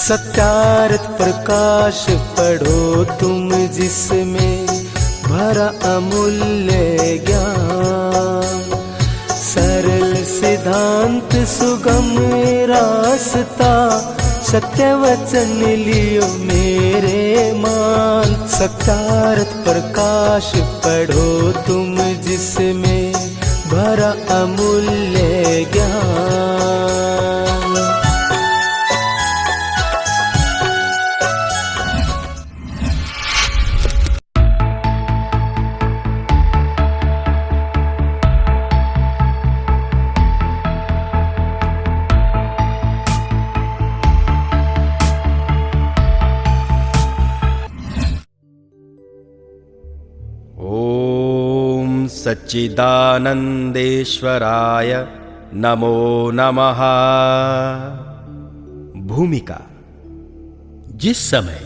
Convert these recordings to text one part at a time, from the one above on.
सत्यार्थ प्रकाश पढ़ो तुम जिसमें भरा अमूल्य ज्ञान। सरल सिद्धांत सुगम रास्ता सत्य वचन लियो मेरे मान। सत्यार्थ प्रकाश पढ़ो तुम जिसमें भरा अमूल्य ज्ञान। सच्चिदानंदेश्वराय नमो नमः। भूमिका। जिस समय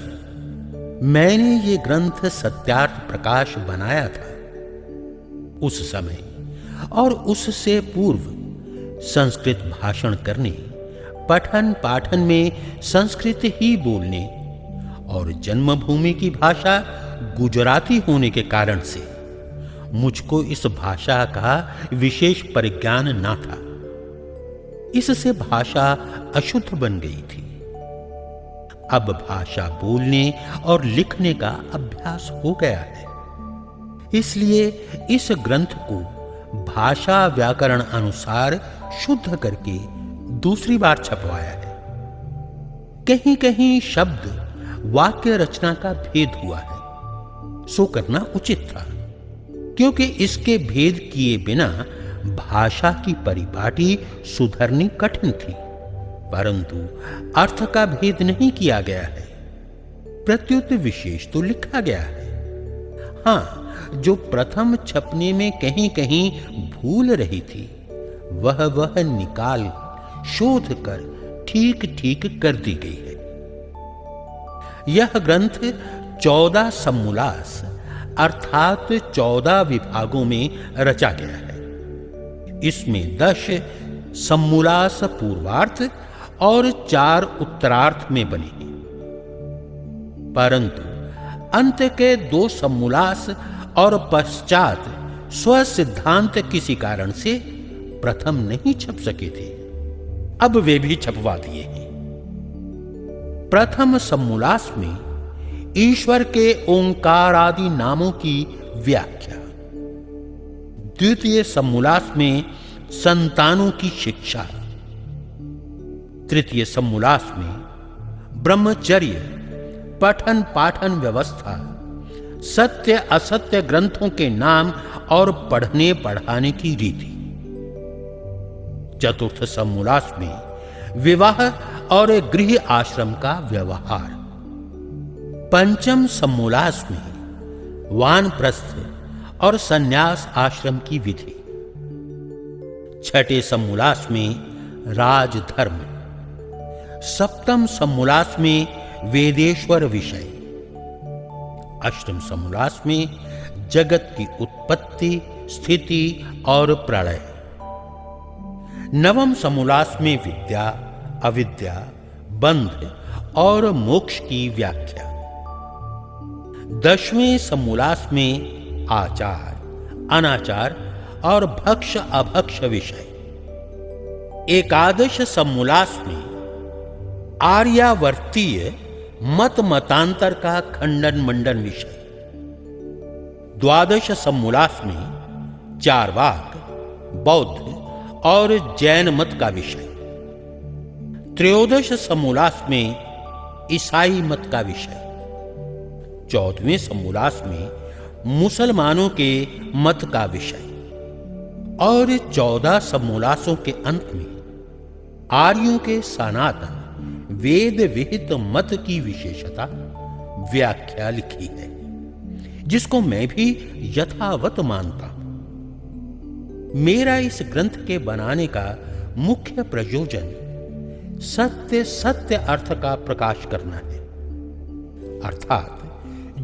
मैंने ये ग्रंथ सत्यार्थ प्रकाश बनाया था, उस समय और उससे पूर्व संस्कृत भाषण करने, पठन पाठन में संस्कृत ही बोलने और जन्मभूमि की भाषा गुजराती होने के कारण से मुझको इस भाषा का विशेष परिज्ञान ना था। इससे भाषा अशुद्ध बन गई थी। अब भाषा बोलने और लिखने का अभ्यास हो गया है, इसलिए इस ग्रंथ को भाषा व्याकरण अनुसार शुद्ध करके दूसरी बार छपवाया है। कहीं कहीं शब्द वाक्य रचना का भेद हुआ है, सो करना उचित था, क्योंकि इसके भेद किए बिना भाषा की परिपाटी सुधरनी कठिन थी। परंतु अर्थ का भेद नहीं किया गया है, प्रत्युत विशेष तो लिखा गया है। हां, जो प्रथम छपने में कहीं कहीं भूल रही थी, वह निकाल शोध कर ठीक ठीक कर दी गई है। यह ग्रंथ 14 समूलास अर्थात 14 विभागों में रचा गया है। इसमें 10 समूलास पूर्वार्थ और 4 उत्तरार्थ में बने हैं, परंतु अंत के 2 समूलास और पश्चात स्व सिद्धांत किसी कारण से प्रथम नहीं छप सके थे। अब वे भी छपवा दिए हैं। प्रथम समूलास में ईश्वर के ओंकार आदि नामों की व्याख्या, द्वितीय समूलास में संतानों की शिक्षा, तृतीय समूलास में ब्रह्मचर्य, पठन पाठन व्यवस्था, सत्य असत्य ग्रंथों के नाम और पढ़ने पढ़ाने की रीति, चतुर्थ समूलास में विवाह और गृह आश्रम का व्यवहार, पंचम समूलास में वानप्रस्थ और संन्यास आश्रम की विधि, छठे समूलास में राजधर्म, सप्तम समूलास में वेदेश्वर विषय, अष्टम समूलास में जगत की उत्पत्ति स्थिति और प्रलय, नवम समूलास में विद्या अविद्या बंध और मोक्ष की व्याख्या, दसवें समूलास में आचार अनाचार और भक्ष अभक्ष विषय, एकादश समूलास में आर्यावर्तीय मत मतांतर का खंडन मंडन विषय, द्वादश समूलास में चार्वाक बौद्ध और जैन मत का विषय, त्रयोदश समूलास में ईसाई मत का विषय, 14वें समूलास में मुसलमानों के मत का विषय और 14 समूलासों के अंत में आर्यों के सनातन वेद विहित मत की विशेषता व्याख्या लिखी है, जिसको मैं भी यथावत मानता हूं। मेरा इस ग्रंथ के बनाने का मुख्य प्रयोजन सत्य अर्थ का प्रकाश करना है, अर्थात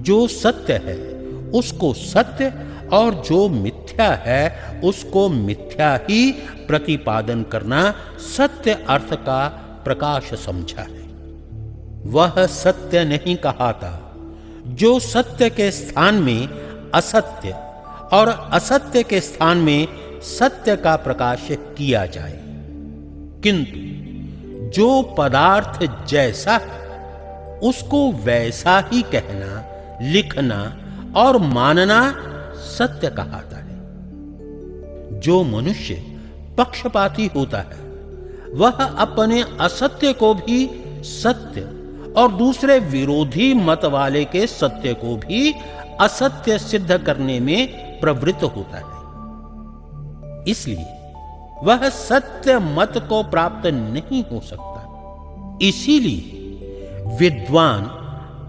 जो सत्य है उसको सत्य और जो मिथ्या है उसको मिथ्या ही प्रतिपादन करना सत्य अर्थ का प्रकाश समझा है। वह सत्य नहीं कहाता जो सत्य के स्थान में असत्य और असत्य के स्थान में सत्य का प्रकाश किया जाए, किंतु जो पदार्थ जैसा है उसको वैसा ही कहना, लिखना और मानना सत्य कहाता है। जो मनुष्य पक्षपाती होता है वह अपने असत्य को भी सत्य और दूसरे विरोधी मत वाले के सत्य को भी असत्य सिद्ध करने में प्रवृत्त होता है। इसलिए वह सत्य मत को प्राप्त नहीं हो सकता। इसीलिए विद्वान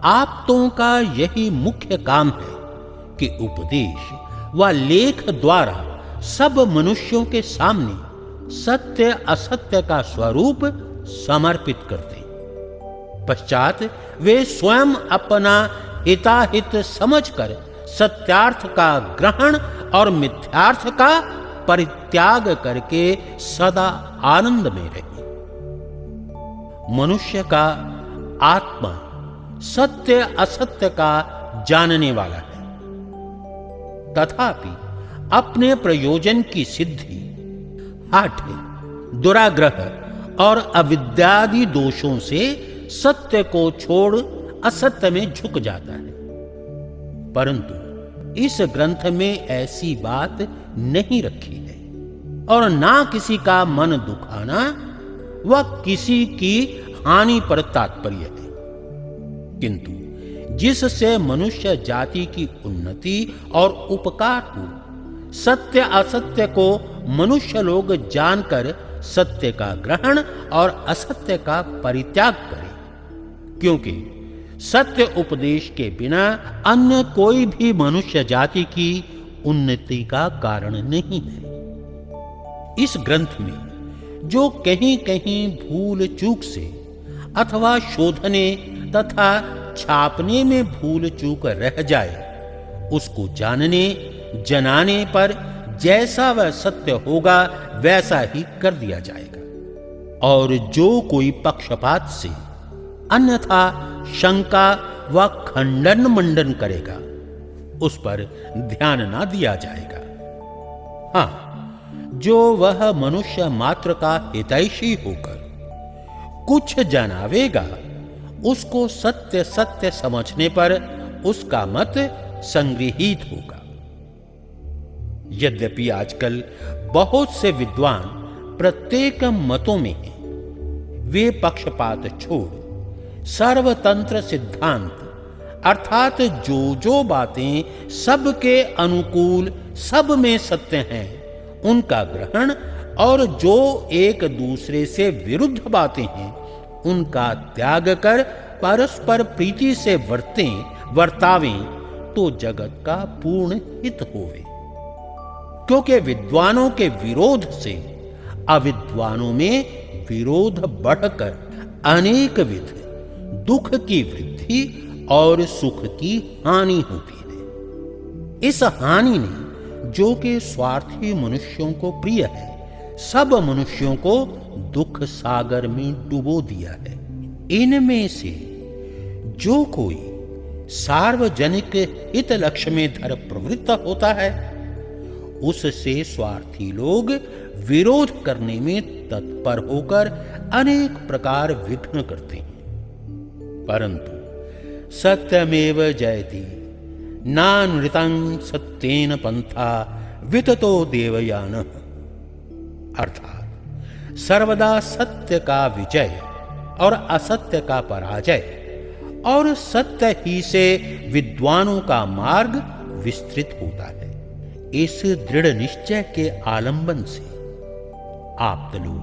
आप्तों का यही मुख्य काम है कि उपदेश व लेख द्वारा सब मनुष्यों के सामने सत्य असत्य का स्वरूप समर्पित करते, पश्चात वे स्वयं अपना हिताहित समझकर सत्यार्थ का ग्रहण और मिथ्यार्थ का परित्याग करके सदा आनंद में रहे। मनुष्य का आत्मा सत्य असत्य का जानने वाला है, तथापि अपने प्रयोजन की सिद्धि हाठे, दुराग्रह और अविद्यादि दोषों से सत्य को छोड़ असत्य में झुक जाता है। परंतु इस ग्रंथ में ऐसी बात नहीं रखी है और ना किसी का मन दुखाना व किसी की हानि पर तात्पर्य है, किंतु जिससे मनुष्य जाति की उन्नति और उपकार हो, सत्य असत्य को मनुष्य लोग जानकर सत्य का ग्रहण और असत्य का परित्याग करें, क्योंकि सत्य उपदेश के बिना अन्य कोई भी मनुष्य जाति की उन्नति का कारण नहीं है। इस ग्रंथ में जो कहीं कहीं भूल चूक से अथवा शोधने तथा छापने में भूल चूक रह जाए, उसको जानने जनाने पर जैसा वह सत्य होगा वैसा ही कर दिया जाएगा। और जो कोई पक्षपात से अन्यथा शंका व खंडन मंडन करेगा, उस पर ध्यान ना दिया जाएगा। हाँ, जो वह मनुष्य मात्र का हितैषी होकर कुछ जनावेगा, उसको सत्य सत्य समझने पर उसका मत संगृहीत होगा। यद्यपि आजकल बहुत से विद्वान प्रत्येक मतों में हैं, वे पक्षपात छोड़ सर्वतंत्र सिद्धांत अर्थात जो बातें सबके अनुकूल सब में सत्य हैं उनका ग्रहण और जो एक दूसरे से विरुद्ध बातें हैं उनका त्याग कर परस्पर प्रीति से वर्तावें तो जगत का पूर्ण हित होवे। क्योंकि विद्वानों के विरोध से अविद्वानों में विरोध बढ़कर अनेक विध दुख की वृद्धि और सुख की हानि होती है। इस हानि ने जो कि स्वार्थी मनुष्यों को प्रिय है, सब मनुष्यों को दुख सागर में डुबो दिया है। इनमें से जो कोई सार्वजनिक हित लक्ष्य में धर प्रवृत्त होता है, उससे स्वार्थी लोग विरोध करने में तत्पर होकर अनेक प्रकार विघ्न करते हैं। परंतु सत्यमेव जयति नानृतं सत्येन पंथा विततो देवयानः, अर्थात सर्वदा सत्य का विजय और असत्य का पराजय और सत्य ही से विद्वानों का मार्ग विस्तृत होता है। इस दृढ़ निश्चय के आलंबन से आप लोग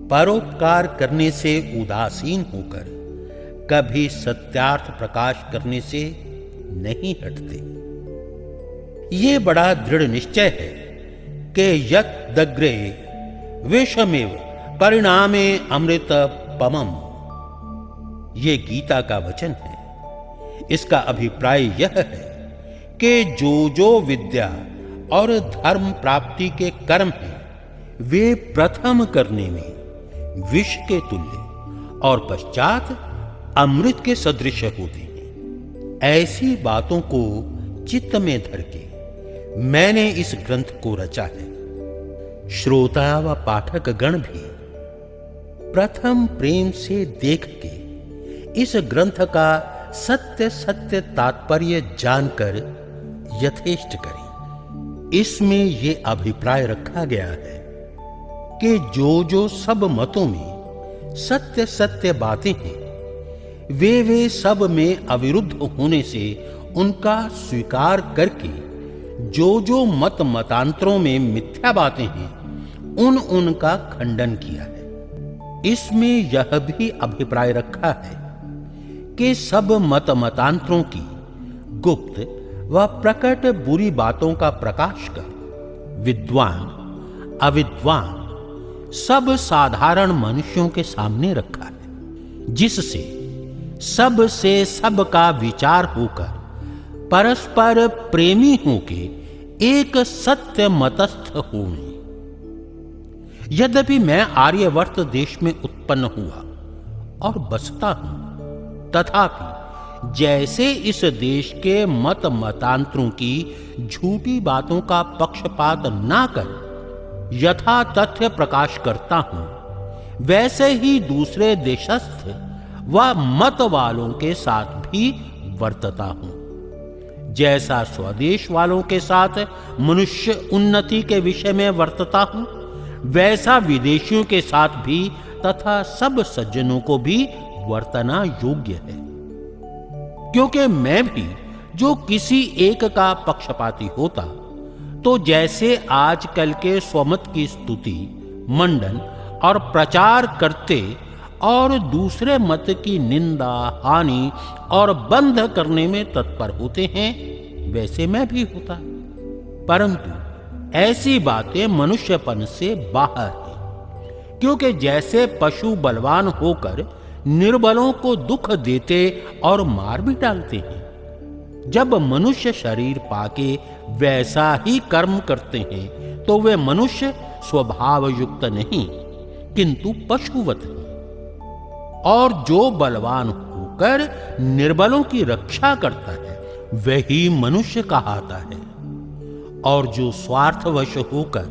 परोपकार करने से उदासीन होकर कभी सत्यार्थ प्रकाश करने से नहीं हटते। ये बड़ा दृढ़ निश्चय है कि यद्दग्रे विषमेव परिणामे अमृतपमम्, ये गीता का वचन है। इसका अभिप्राय यह है कि जो विद्या और धर्म प्राप्ति के कर्म हैं वे प्रथम करने में विष के तुल्य और पश्चात अमृत के सदृश होती हैं। ऐसी बातों को चित्त में धर के मैंने इस ग्रंथ को रचा है। श्रोता व पाठक गण भी प्रथम प्रेम से देख के इस ग्रंथ का सत्य सत्य तात्पर्य जानकर यथेष्ट करें। इसमें यह अभिप्राय रखा गया है कि जो सब मतों में सत्य सत्य बातें हैं, वे सब में अविरुद्ध होने से उनका स्वीकार करके जो मत मतांतरों में मिथ्या बातें हैं, उनका खंडन किया है। इसमें यह भी अभिप्राय रखा है कि सब मत मतांतरों की गुप्त व प्रकट बुरी बातों का प्रकाश कर विद्वान अविद्वान सब साधारण मनुष्यों के सामने रखा है, जिससे सब से सब का विचार होकर परस्पर प्रेमी होके एक सत्य मतस्थ हों। यद्यपि मैं आर्यवर्त देश में उत्पन्न हुआ और बसता हूं, तथापि जैसे इस देश के मत मतांतरों की झूठी बातों का पक्षपात ना कर यथा तथ्य प्रकाश करता हूं, वैसे ही दूसरे देशस्थ व मत वालों के साथ भी वर्तता हूं। जैसा स्वदेश वालों के साथ मनुष्य उन्नति के विषय में वर्तता हूं, वैसा विदेशियों के साथ भी तथा सब सज्जनों को भी वर्तना योग्य है। क्योंकि मैं भी जो किसी एक का पक्षपाती होता, तो जैसे आजकल के स्वमत की स्तुति मंडन और प्रचार करते और दूसरे मत की निंदा हानि और बंध करने में तत्पर होते हैं, वैसे मैं भी होता। परंतु ऐसी बातें मनुष्यपन से बाहर हैं, क्योंकि जैसे पशु बलवान होकर निर्बलों को दुख देते और मार भी डालते हैं, जब मनुष्य शरीर पाके वैसा ही कर्म करते हैं, तो वे मनुष्य स्वभाव युक्त नहीं किंतु पशुवत हैं। और जो बलवान होकर निर्बलों की रक्षा करता है, वही मनुष्य कहाता है। और जो स्वार्थवश होकर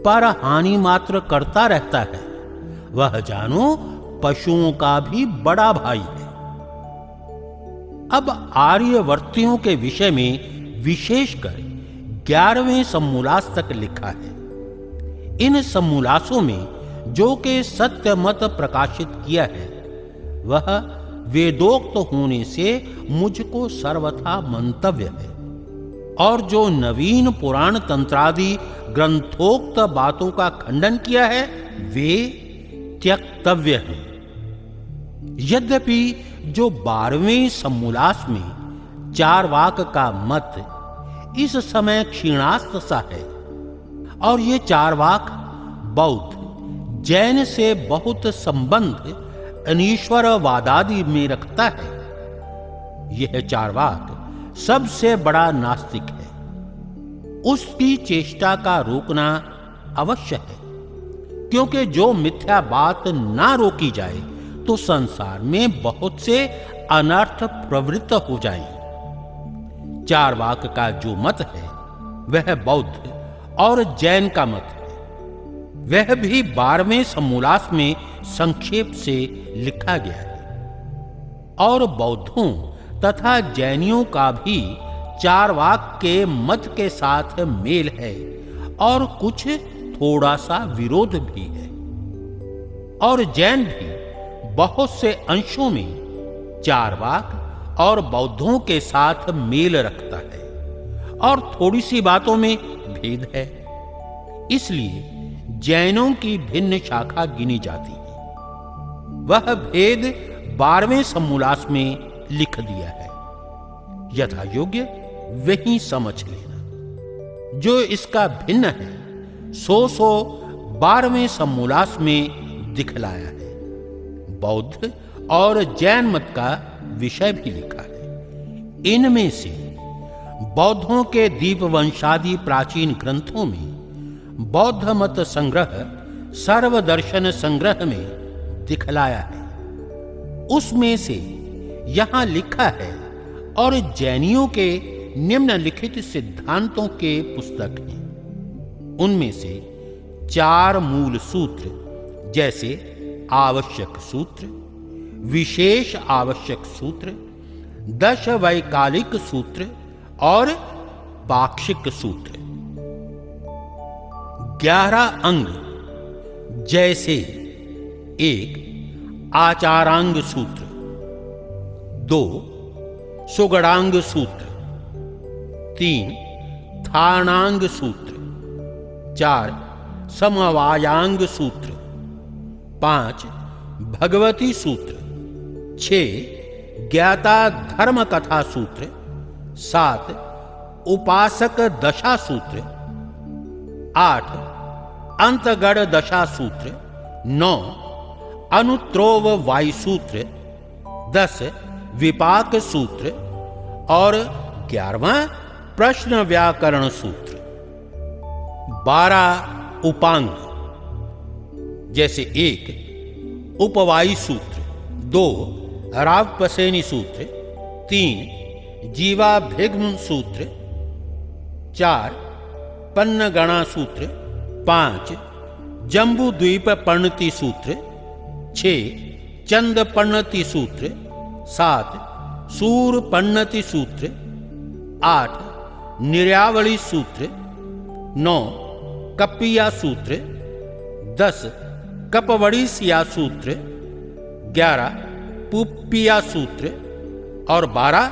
पर हानि मात्र करता रहता है, वह जानो पशुओं का भी बड़ा भाई है। अब आर्यवर्तियों के विषय में विशेषकर 11वें समूलास तक लिखा है। इन समूलासों में जो के सत्य मत प्रकाशित किया है, वह वेदोक्त होने से मुझको सर्वथा मंतव्य है। और जो नवीन पुराण तंत्रादि ग्रंथोक्त बातों का खंडन किया है, वे त्यक्तव्य हैं। यद्यपि जो 12वें समूलास में चारवाक का मत इस समय क्षीणास्त सा है, और ये चारवाक बौद्ध जैन से बहुत संबंध अनीश्वरवादादि में रखता है। यह चारवाक सबसे बड़ा नास्तिक है। उसकी चेष्टा का रोकना अवश्य है, क्योंकि जो मिथ्या बात ना रोकी जाए तो संसार में बहुत से अनर्थ प्रवृत्त हो जाएंगे। चारवाक का जो मत है, वह बौद्ध और जैन का मत है। वह भी 12वें समूलास में संक्षेप से लिखा गया है। और बौद्धों तथा जैनियों का भी चारवाक के मत के साथ मेल है, और कुछ थोड़ा सा विरोध भी है। और जैन भी बहुत से अंशों में चारवाक और बौद्धों के साथ मेल रखता है, और थोड़ी सी बातों में भेद है। इसलिए जैनों की भिन्न शाखा गिनी जाती है। वह भेद 12वें समूलास में लिख दिया है। यथा योग्य वही समझ लेना। जो इसका भिन्न है, सो 12वें समूलास में दिखलाया है। बौद्ध और जैन मत का विषय भी लिखा है। इनमें से बौद्धों के दीपवंशादि प्राचीन ग्रंथों में बौद्ध मत संग्रह सर्वदर्शन संग्रह में दिखलाया है। उसमें से यहां लिखा है और जैनियों के निम्नलिखित सिद्धांतों के पुस्तक हैं। उनमें से 4 मूल सूत्र जैसे आवश्यक सूत्र, विशेष आवश्यक सूत्र, 10 वैकालिक सूत्र और पाक्षिक सूत्र। 11 अंग जैसे 1 आचारांग सूत्र, 2 सुगड़ांग सूत्र, 3 थानांग सूत्र, 4 समवायांग सूत्र, 5 भगवती सूत्र, 6 ज्ञाता धर्म कथा सूत्र, 7 उपासक दशा सूत्र, 8 अंतगढ़ दशा सूत्र, 9 अनुत्रोव वायु सूत्र, 10 विपाक सूत्र और 11वां प्रश्न व्याकरण सूत्र। 12 उपांग जैसे 1 उपवायु सूत्र, 2 रावपसेनी सूत्र, 3 जीवाभिग्म सूत्र, 4 पन्नगणा सूत्र, 5 जम्बू द्वीप पर्णति सूत्र, 6 चंद पर्णति सूत्र, 7 सूर पर्णति सूत्र, 8 निर्यावली सूत्र, 9 कपिया सूत्र, 10 कपवड़ीसिया सूत्र, 11 पुप्पिया सूत्र और 12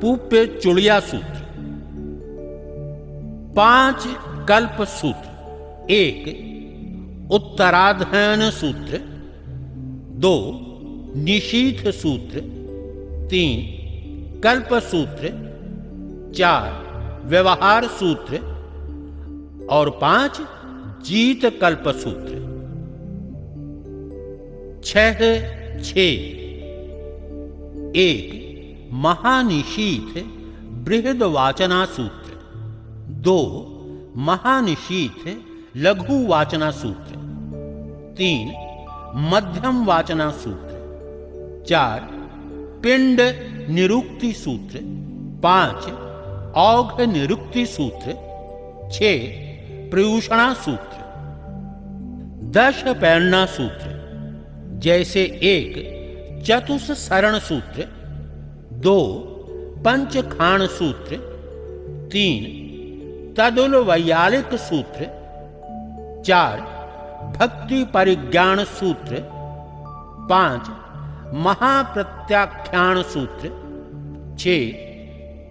पुप्य चुड़िया सूत्र। 5 कल्प सूत्र, 1 उत्तराधयन सूत्र, 2 निशीथ सूत्र, 3 कल्प सूत्र, 4 व्यवहार सूत्र और 5 जीत कल्प सूत्र। 6 1 महानिशीथ बृहद वाचना सूत्र, 2 महानिशीथ लघु वाचना सूत्र, 3 मध्यम वाचना सूत्र, 4 पिंड निरुक्ति सूत्र, 5 औघ निरुक्ति सूत्र, 6 प्रयूषणा सूत्र। 10 पैरणा सूत्र जैसे 1 चतुस्सरण सूत्र, 2 पंचखाण सूत्र, 3 तदुल वैयालिक सूत्र, 4 भक्ति परिज्ञान सूत्र, 5 महाप्रत्याख्यान सूत्र, 6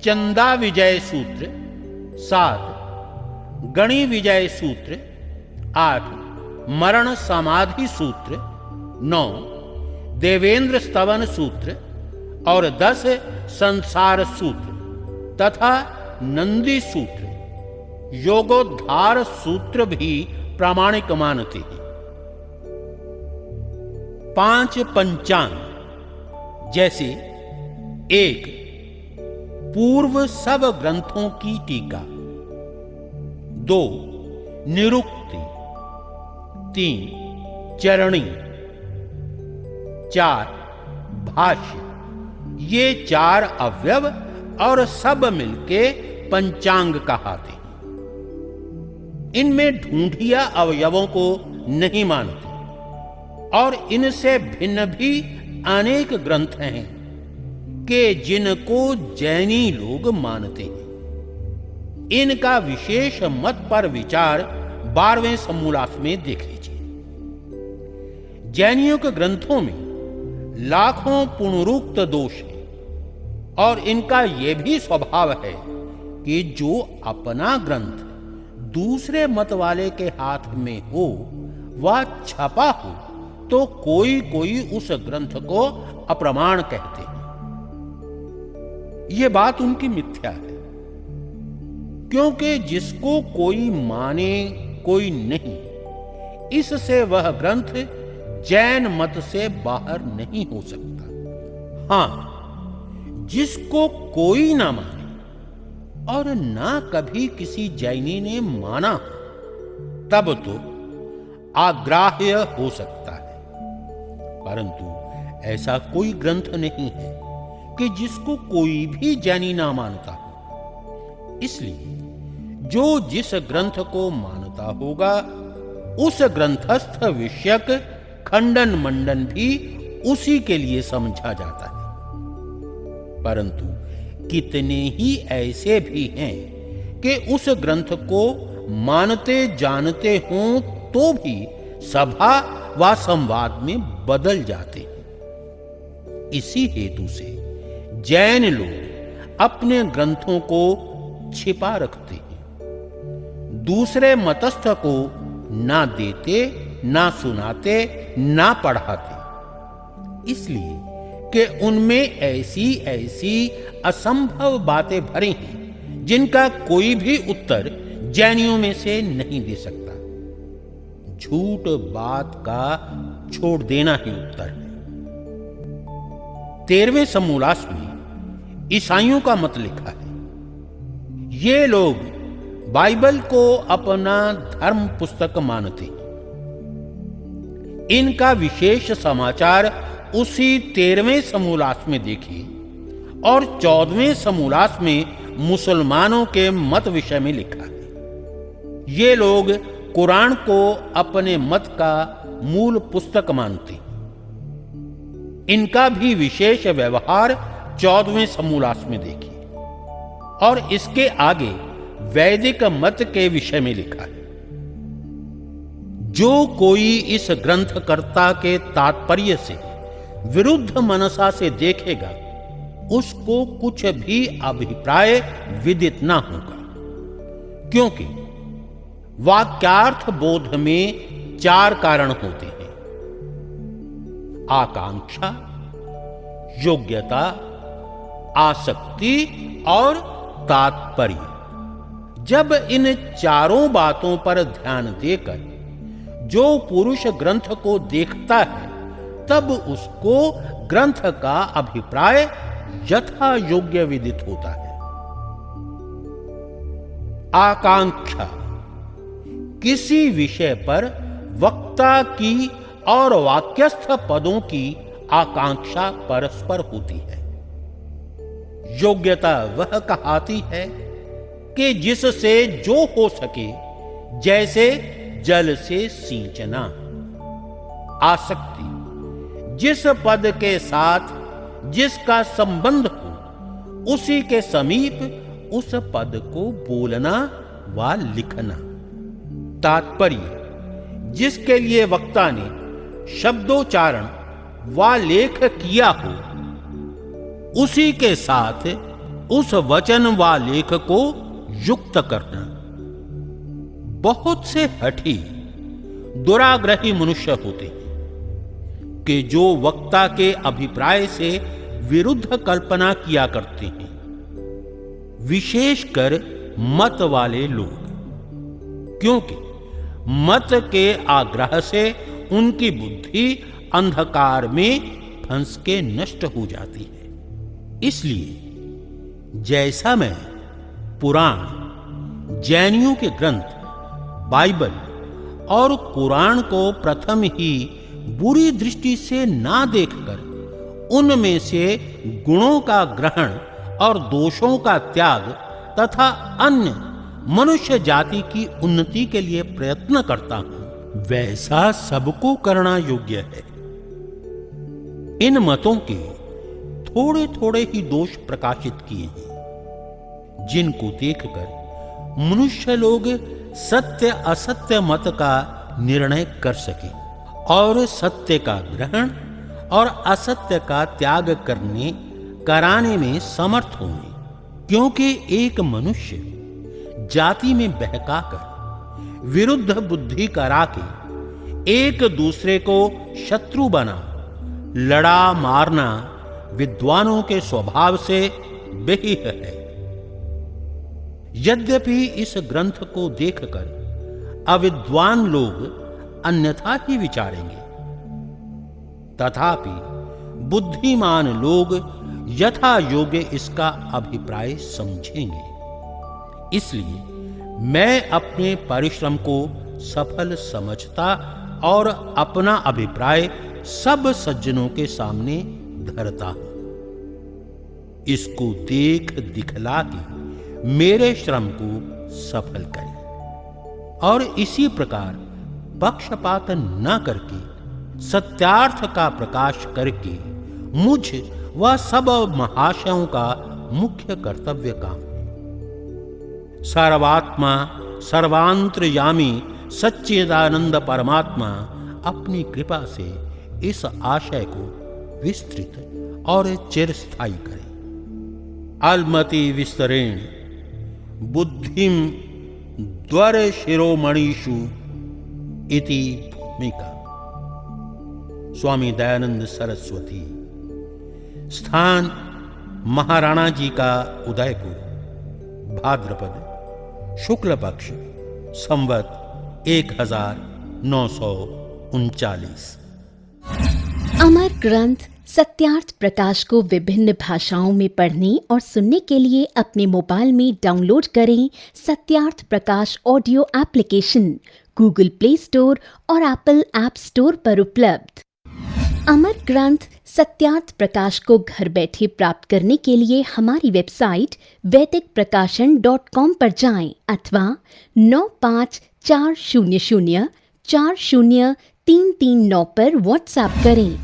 चंदा विजय सूत्र, 7 गणी विजय सूत्र, 8 मरण समाधि सूत्र, 9 देवेंद्र स्तवन सूत्र और 10 संसार सूत्र तथा नंदी सूत्र, योगोद्धार सूत्र भी प्रामाणिक मानते हैं। 5 पंचांग जैसे 1 पूर्व सब ग्रंथों की टीका, 2 निरुक्ति, 3 चरणी, 4 भाष्य। ये 4 अवयव और सब मिलके पंचांग कहते हैं। इनमें ढूंढिया अवयवों को नहीं मानते और इनसे भिन्न भी अनेक ग्रंथ हैं कि जिनको जैनी लोग मानते हैं। इनका विशेष मत पर विचार 12वें समूलास में देख लीजिए। जैनियों के ग्रंथों में लाखों पुनरुक्त दोष हैं और इनका यह भी स्वभाव है कि जो अपना ग्रंथ दूसरे मत वाले के हाथ में हो वह छपा हो तो कोई कोई उस ग्रंथ को अप्रमाण कहते हैं। यह बात उनकी मिथ्या है, क्योंकि जिसको कोई माने कोई नहीं, इससे वह ग्रंथ जैन मत से बाहर नहीं हो सकता। हां, जिसको कोई ना माने और ना कभी किसी जैनी ने माना तब तो आग्राह्य हो सकता है, परंतु ऐसा कोई ग्रंथ नहीं है कि जिसको कोई भी जैनी ना मानता हो। इसलिए जो जिस ग्रंथ को मानता होगा उस ग्रंथस्थ विषयक खंडन मंडन भी उसी के लिए समझा जाता है। परंतु कितने ही ऐसे भी हैं कि उस ग्रंथ को मानते जानते हों तो भी सभा व संवाद में बदल जाते हैं। इसी हेतु से जैन लोग अपने ग्रंथों को छिपा रखते हैं, दूसरे मतस्थ को ना देते, ना सुनाते, ना पढ़ाते, इसलिए कि उनमें ऐसी ऐसी असंभव बातें भरी हैं जिनका कोई भी उत्तर जैनियों में से नहीं दे सकता। झूठ बात का छोड़ देना ही उत्तर है। 13वें समूलास में ईसाइयों का मत लिखा है। ये लोग बाइबल को अपना धर्म पुस्तक मानते हैं। इनका विशेष समाचार उसी 13वें समूलास में देखिए और 14वें समूलास में मुसलमानों के मत विषय में लिखा है। ये लोग कुरान को अपने मत का मूल पुस्तक मानते। इनका भी विशेष व्यवहार 14वें समूलास में देखिए और इसके आगे वैदिक मत के विषय में लिखा है। जो कोई इस ग्रंथकर्ता के तात्पर्य से विरुद्ध मनसा से देखेगा उसको कुछ भी अभिप्राय विदित ना होगा, क्योंकि वाक्यार्थ बोध में 4 कारण होते हैं: आकांक्षा, योग्यता, आसक्ति और तात्पर्य। जब इन चारों बातों पर ध्यान देकर जो पुरुष ग्रंथ को देखता है तब उसको ग्रंथ का अभिप्राय यथा योग्य विदित होता है। आकांक्षा किसी विषय पर वक्ता की और वाक्यस्थ पदों की आकांक्षा परस्पर होती है। योग्यता वह कहाती है कि जिससे जो हो सके, जैसे जल से सींचना। आसक्ति जिस पद के साथ जिसका संबंध हो उसी के समीप उस पद को बोलना व लिखना। तात्पर्य जिसके लिए वक्ता ने शब्दोच्चारण व लेख किया हो उसी के साथ उस वचन व लेख को युक्त करना। बहुत से हठी दुराग्रही मनुष्य होते हैं कि जो वक्ता के अभिप्राय से विरुद्ध कल्पना किया करते हैं, विशेषकर मत वाले लोग, क्योंकि मत के आग्रह से उनकी बुद्धि अंधकार में फंस के नष्ट हो जाती है। इसलिए जैसा मैं पुराण, जैनियों के ग्रंथ बाइबल और कुरान को प्रथम ही बुरी दृष्टि से ना देखकर उनमें से गुणों का ग्रहण और दोषों का त्याग तथा अन्य मनुष्य जाति की उन्नति के लिए प्रयत्न करता हूं, वैसा सबको करना योग्य है। इन मतों के थोड़े थोड़े ही दोष प्रकाशित किए हैं, जिनको देखकर मनुष्य लोग सत्य असत्य मत का निर्णय कर सके और सत्य का ग्रहण और असत्य का त्याग कराने में समर्थ होंगे। क्योंकि एक मनुष्य जाति में बहकाकर विरुद्ध बुद्धि करा के एक दूसरे को शत्रु बना लड़ा मारना विद्वानों के स्वभाव से बेहिह है। यद्यपि इस ग्रंथ को देखकर अविद्वान लोग अन्यथा ही विचारेंगे, तथापि बुद्धिमान लोग यथा योग्य इसका अभिप्राय समझेंगे। इसलिए मैं अपने परिश्रम को सफल समझता और अपना अभिप्राय सब सज्जनों के सामने धरता हूं। इसको देख दिखला के मेरे श्रम को सफल करें और इसी प्रकार पक्षपात न करके सत्यार्थ का प्रकाश करके मुझ व सब महाशयों का मुख्य कर्तव्य काम है। सर्वात्मा सर्वांतर्यामी सच्चिदानंद परमात्मा अपनी कृपा से इस आशय को विस्तृत और चिरस्थायी करे। अलमति विस्तरेण बुद्धिम द्वर शिरोमणिषु इति भूमिका। स्वामी दयानंद सरस्वती। स्थान महाराणा जी का उदयपुर। भाद्रपद शुक्ल पक्ष संवत 1939। अमर ग्रंथ सत्यार्थ प्रकाश को विभिन्न भाषाओं में पढ़ने और सुनने के लिए अपने मोबाइल में डाउनलोड करें Satyarth Prakash audio application Google Play Store और एप्पल ऐप स्टोर पर उपलब्ध। अमर ग्रंथ सत्यार्थ प्रकाश को घर बैठे प्राप्त करने के लिए हमारी वेबसाइट वैदिकप्रकाशन.com पर जाएं अथवा 9540040339 पर व्हाट्सएप करें।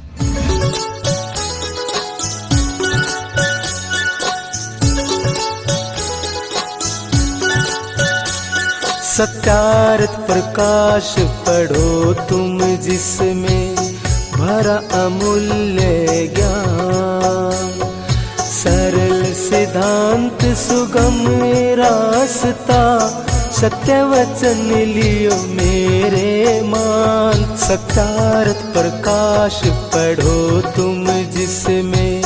सत्यार्थ प्रकाश पढ़ो तुम जिसमें भरा अमूल्य ज्ञान। सरल सिद्धांत सुगम रास्ता सत्य वचन लियो मेरे मान। सत्यार्थ प्रकाश पढ़ो तुम जिसमें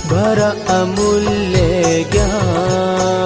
भरा अमूल्य ज्ञान।